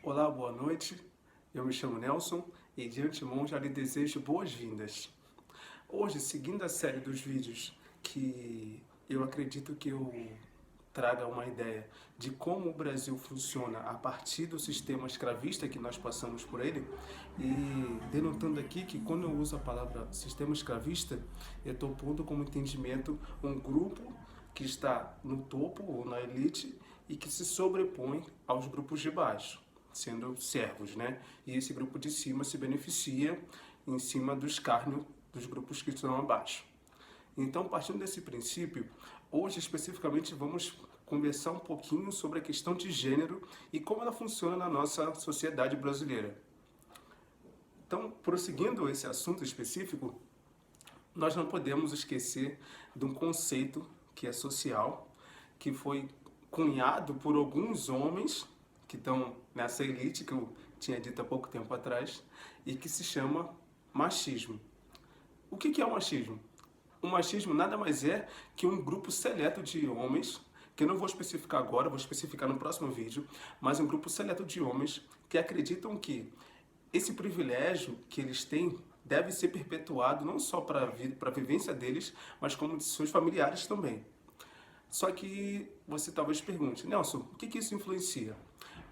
Olá, boa noite. Eu me chamo Nelson e de antemão já lhe desejo boas-vindas. Hoje, seguindo a série dos vídeos que eu acredito que eu traga uma ideia de como o Brasil funciona a partir do sistema escravista que nós passamos por ele, e denotando aqui que quando eu uso a palavra sistema escravista, eu estou pondo como entendimento um grupo que está no topo ou na elite e que se sobrepõe aos grupos de baixo, sendo servos, né? E esse grupo de cima se beneficia em cima do escárnio dos grupos que estão abaixo. Então, partindo desse princípio, hoje especificamente vamos conversar um pouquinho sobre a questão de gênero e como ela funciona na nossa sociedade brasileira. Então, prosseguindo esse assunto específico, nós não podemos esquecer de um conceito que é social, que foi cunhado por alguns homens que estão nessa elite que eu tinha dito há pouco tempo atrás e que se chama machismo. O que é o machismo? O machismo nada mais é que um grupo seleto de homens, que eu não vou especificar agora, vou especificar no próximo vídeo, mas um grupo seleto de homens que acreditam que esse privilégio que eles têm deve ser perpetuado não só para a vivência deles, mas como de seus familiares também. Só que você talvez pergunte, Nelson, o que isso influencia?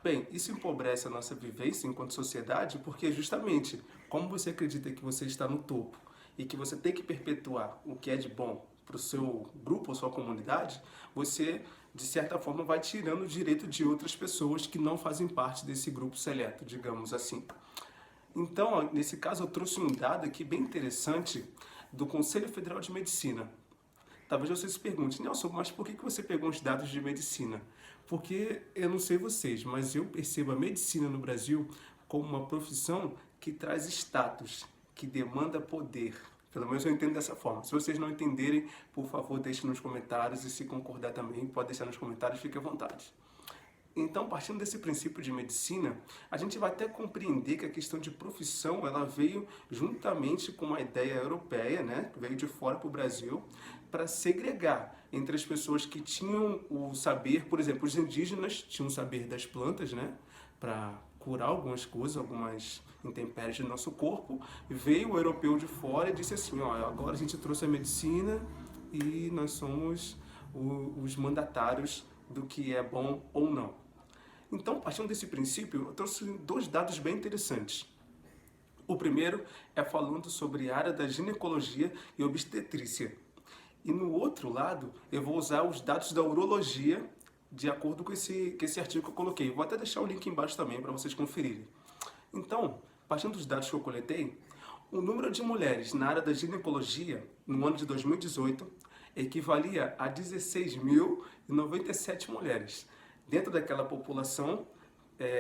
Bem, isso empobrece a nossa vivência enquanto sociedade porque justamente como você acredita que você está no topo e que você tem que perpetuar o que é de bom para o seu grupo ou sua comunidade, você, de certa forma, vai tirando o direito de outras pessoas que não fazem parte desse grupo seleto, digamos assim. Então, nesse caso, eu trouxe um dado aqui bem interessante do Conselho Federal de Medicina. Talvez você se pergunte, Nelson, mas por que você pegou os dados de medicina? Porque eu não sei vocês, mas eu percebo a medicina no Brasil como uma profissão que traz status, que demanda poder. Pelo menos eu entendo dessa forma. Se vocês não entenderem, por favor, deixem nos comentários e se concordar também, pode deixar nos comentários, fique à vontade. Então, partindo desse princípio de medicina, a gente vai até compreender que a questão de profissão ela veio juntamente com uma ideia europeia, né, que veio de fora para o Brasil, para segregar entre as pessoas que tinham o saber, por exemplo, os indígenas tinham o saber das plantas, né, para curar algumas coisas, algumas intempéries do nosso corpo, veio o europeu de fora e disse assim, ó, agora a gente trouxe a medicina e nós somos os mandatários do que é bom ou não. Então, partindo desse princípio, eu trouxe dois dados bem interessantes. O primeiro é falando sobre a área da ginecologia e obstetrícia. E no outro lado, eu vou usar os dados da urologia, de acordo com esse artigo que eu coloquei. Vou até deixar o link embaixo também para vocês conferirem. Então, partindo dos dados que eu coletei, o número de mulheres na área da ginecologia, no ano de 2018, equivalia a 16.097 mulheres, dentro daquela população,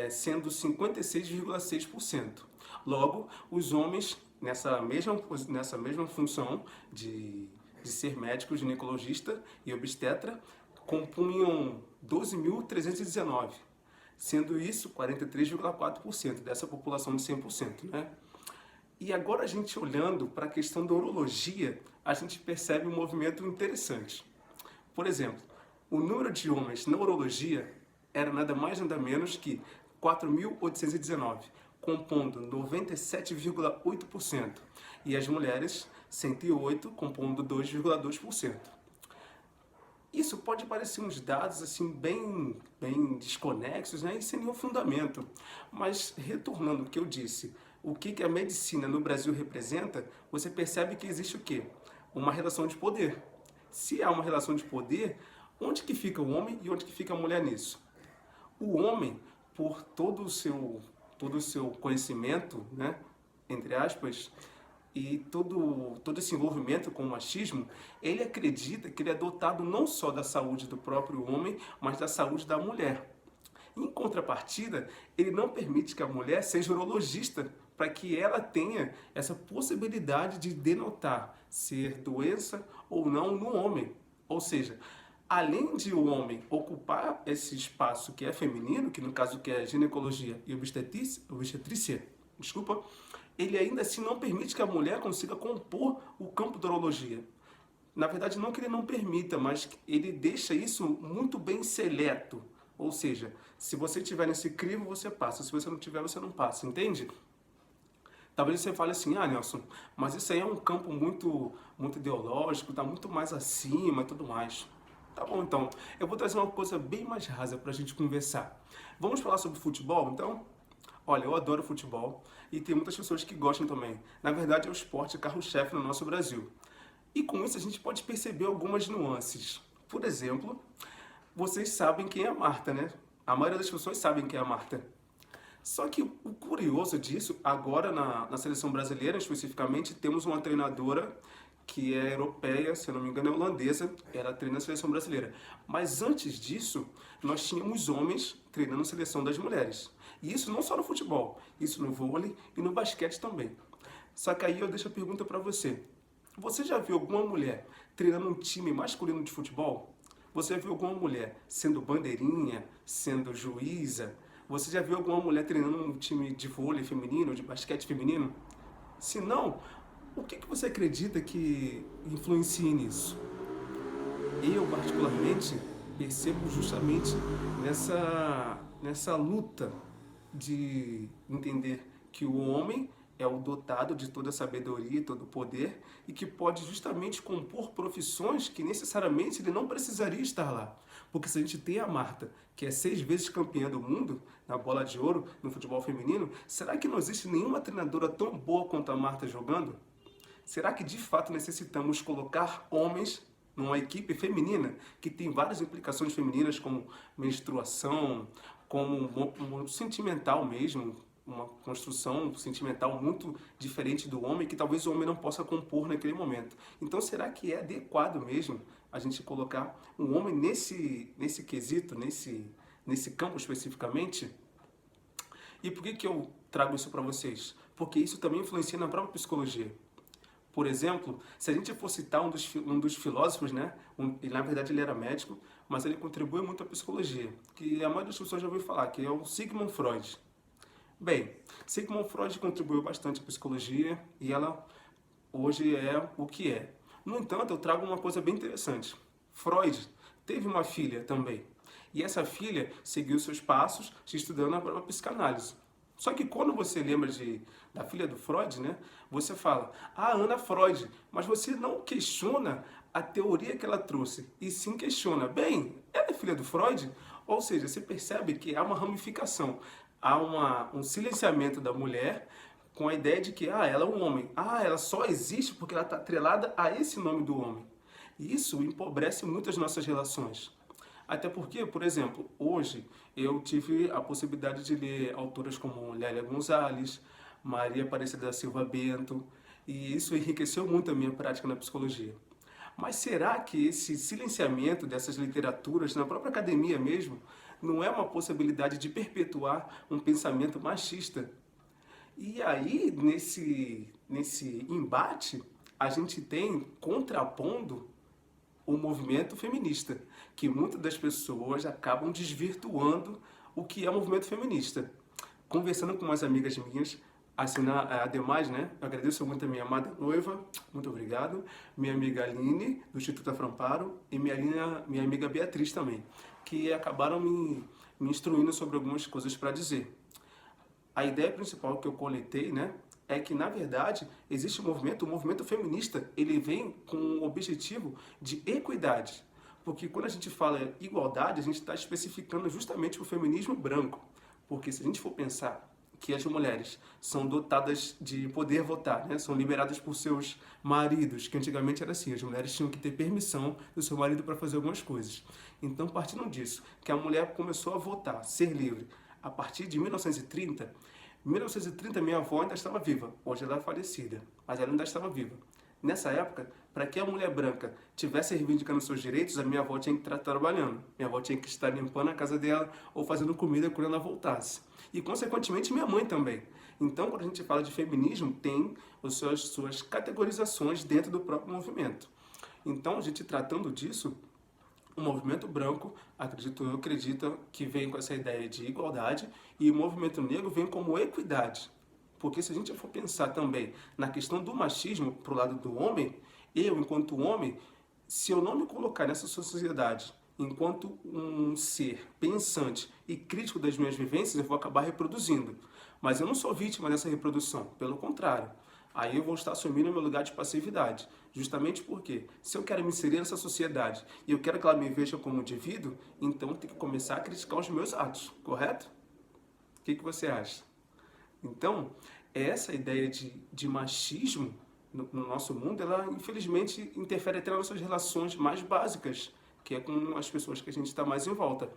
sendo 56,6%. Logo, os homens, nessa mesma função de ser médico, ginecologista e obstetra, compunham 12.319, sendo isso 43,4% dessa população de 100%, né? E agora a gente olhando para a questão da urologia, a gente percebe um movimento interessante. Por exemplo, o número de homens na urologia era nada mais nada menos que 4.819, compondo 97,8%, e as mulheres 108, compondo 2,2%. Isso pode parecer uns dados assim bem desconexos, né, e sem nenhum fundamento, mas retornando ao que eu disse, o que a medicina no Brasil representa, você percebe que existe o quê? Uma relação de poder. Se há uma relação de poder, onde que fica o homem e onde que fica a mulher nisso? O homem, por todo o seu conhecimento, né, entre aspas, e todo esse envolvimento com o machismo, ele acredita que ele é dotado não só da saúde do próprio homem, mas da saúde da mulher. Em contrapartida, ele não permite que a mulher seja urologista, para que ela tenha essa possibilidade de denotar ser doença ou não no homem. Ou seja, além de o homem ocupar esse espaço que é feminino, que no caso que é ginecologia e obstetrícia, desculpa, ele ainda assim não permite que a mulher consiga compor o campo da urologia. Na verdade, não que ele não permita, mas ele deixa isso muito bem seleto, Ou seja, se você estiver nesse crivo, você passa. Se você não tiver, você não passa, entende? Talvez você fale assim, ah, Nelson, mas isso aí é um campo muito ideológico, está muito mais acima e tudo mais. Tá bom, então. Eu vou trazer uma coisa bem mais rasa para a gente conversar. Vamos falar sobre futebol, então? Olha, eu adoro futebol e tem muitas pessoas que gostam também. Na verdade, é o esporte carro-chefe no nosso Brasil. E com isso a gente pode perceber algumas nuances. Por exemplo, vocês sabem quem é a Marta, né? A maioria das pessoas sabem quem é a Marta. Só que o curioso disso, agora na seleção brasileira especificamente, temos uma treinadora que é europeia, se eu não me engano é holandesa, ela treina a seleção brasileira. Mas antes disso, nós tínhamos homens treinando a seleção das mulheres. E isso não só no futebol, isso no vôlei e no basquete também. Só que aí eu deixo a pergunta para você. Você já viu alguma mulher treinando um time masculino de futebol? Você já viu alguma mulher sendo bandeirinha, sendo juíza? Você já viu alguma mulher treinando um time de vôlei feminino, de basquete feminino? Se não, o que você acredita que influencia nisso? Eu, particularmente, percebo justamente nessa luta de entender que o homem é o dotado de toda a sabedoria e todo o poder e que pode justamente compor profissões que necessariamente ele não precisaria estar lá. Porque se a gente tem a Marta, que é 6 vezes campeã do mundo na bola de ouro no futebol feminino, será que não existe nenhuma treinadora tão boa quanto a Marta jogando? Será que de fato necessitamos colocar homens numa equipe feminina que tem várias implicações femininas como menstruação, como um sentimental mesmo, uma construção sentimental muito diferente do homem que talvez o homem não possa compor naquele momento. Então será que é adequado mesmo a gente colocar um homem nesse quesito, nesse campo especificamente? E por que eu trago isso para vocês? Porque isso também influencia na própria psicologia. Por exemplo, se a gente for citar um dos filósofos, né? E na verdade ele era médico, mas ele contribui muito à psicologia, que a maioria das pessoas já ouviu falar, que é o Sigmund Freud. Bem, Sigmund Freud contribuiu bastante à psicologia e ela hoje é o que é. No entanto, eu trago uma coisa bem interessante. Freud teve uma filha também. E essa filha seguiu seus passos estudando a própria psicanálise. Só que quando você lembra da filha do Freud, né, você fala, ah, Ana Freud, mas você não questiona a teoria que ela trouxe, e sim questiona, bem, ela é filha do Freud? Ou seja, você percebe que há uma ramificação, há um silenciamento da mulher com a ideia de que, ela é um homem, ela só existe porque ela está atrelada a esse nome do homem. E isso empobrece muito as nossas relações. Até porque, por exemplo, hoje eu tive a possibilidade de ler autoras como Lélia Gonzalez, Maria Aparecida da Silva Bento, e isso enriqueceu muito a minha prática na psicologia. Mas será que esse silenciamento dessas literaturas, na própria academia mesmo, não é uma possibilidade de perpetuar um pensamento machista? E aí, nesse embate, a gente tem contrapondo o movimento feminista, que muitas das pessoas acabam desvirtuando o que é o movimento feminista. Conversando com umas amigas minhas, ademais, né, eu agradeço muito a minha amada noiva, muito obrigado, minha amiga Aline, do Instituto Aframparo, e minha amiga Beatriz também, que acabaram me instruindo sobre algumas coisas para dizer. A ideia principal que eu coletei, né, é que, na verdade, existe o movimento feminista, ele vem com o objetivo de equidade. Porque quando a gente fala igualdade, a gente está especificando justamente o feminismo branco. Porque se a gente for pensar que as mulheres são dotadas de poder votar, né? São liberadas por seus maridos, que antigamente era assim, as mulheres tinham que ter permissão do seu marido para fazer algumas coisas. Então, partindo disso, que a mulher começou a votar, ser livre, a partir de 1930, em 1930, minha avó ainda estava viva. Hoje ela é falecida, mas ela ainda estava viva. Nessa época, para que a mulher branca tivesse reivindicando seus direitos, a minha avó tinha que estar trabalhando. Minha avó tinha que estar limpando a casa dela ou fazendo comida quando ela voltasse. E, consequentemente, minha mãe também. Então, quando a gente fala de feminismo, tem as suas categorizações dentro do próprio movimento. Então, a gente tratando disso, o movimento branco, acredita que vem com essa ideia de igualdade e o movimento negro vem como equidade. Porque se a gente for pensar também na questão do machismo pro lado do homem, eu, enquanto homem, se eu não me colocar nessa sociedade enquanto um ser pensante e crítico das minhas vivências, eu vou acabar reproduzindo. Mas eu não sou vítima dessa reprodução, pelo contrário. Aí eu vou estar assumindo o meu lugar de passividade. Justamente porque, se eu quero me inserir nessa sociedade e eu quero que ela me veja como indivíduo, então eu tenho que começar a criticar os meus atos, correto? O que você acha? Então, essa ideia de machismo no nosso mundo, ela infelizmente interfere até nas nossas relações mais básicas, que é com as pessoas que a gente está mais em volta.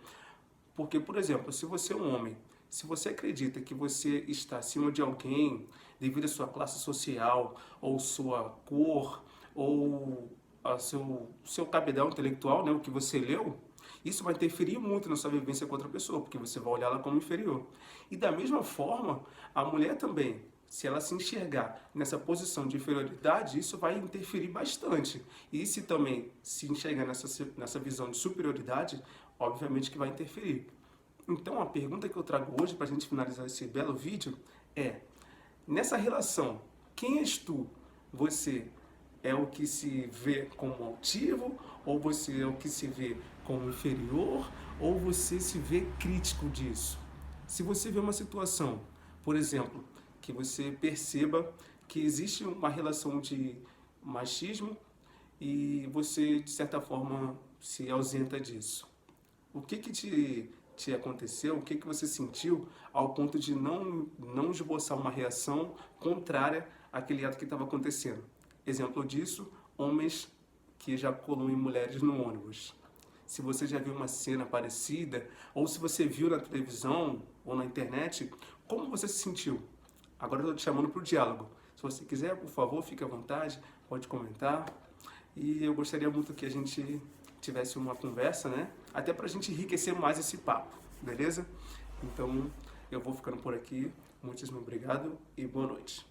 Porque, por exemplo, se você é um homem, se você acredita que você está acima de alguém devido à sua classe social, ou sua cor, ou ao seu cabedal intelectual, né, o que você leu, isso vai interferir muito na sua vivência com outra pessoa, porque você vai olhá-la como inferior. E da mesma forma, a mulher também, se ela se enxergar nessa posição de inferioridade, isso vai interferir bastante. E se também se enxergar nessa visão de superioridade, obviamente que vai interferir. Então a pergunta que eu trago hoje para a gente finalizar esse belo vídeo é: nessa relação, quem és tu? Você é o que se vê como altivo? Ou você é o que se vê como inferior? Ou você se vê crítico disso? Se você vê uma situação, por exemplo, que você perceba que existe uma relação de machismo e você, de certa forma, se ausenta disso. O que te aconteceu, o que você sentiu ao ponto de não esboçar uma reação contrária àquele ato que estava acontecendo? Exemplo disso, homens que ejaculam em mulheres no ônibus. Se você já viu uma cena parecida, ou se você viu na televisão ou na internet, como você se sentiu? Agora eu estou te chamando para o diálogo. Se você quiser, por favor, fique à vontade, pode comentar. E eu gostaria muito que a gente tivesse uma conversa, né? Até para a gente enriquecer mais esse papo, beleza? Então, eu vou ficando por aqui. Muitíssimo obrigado e boa noite.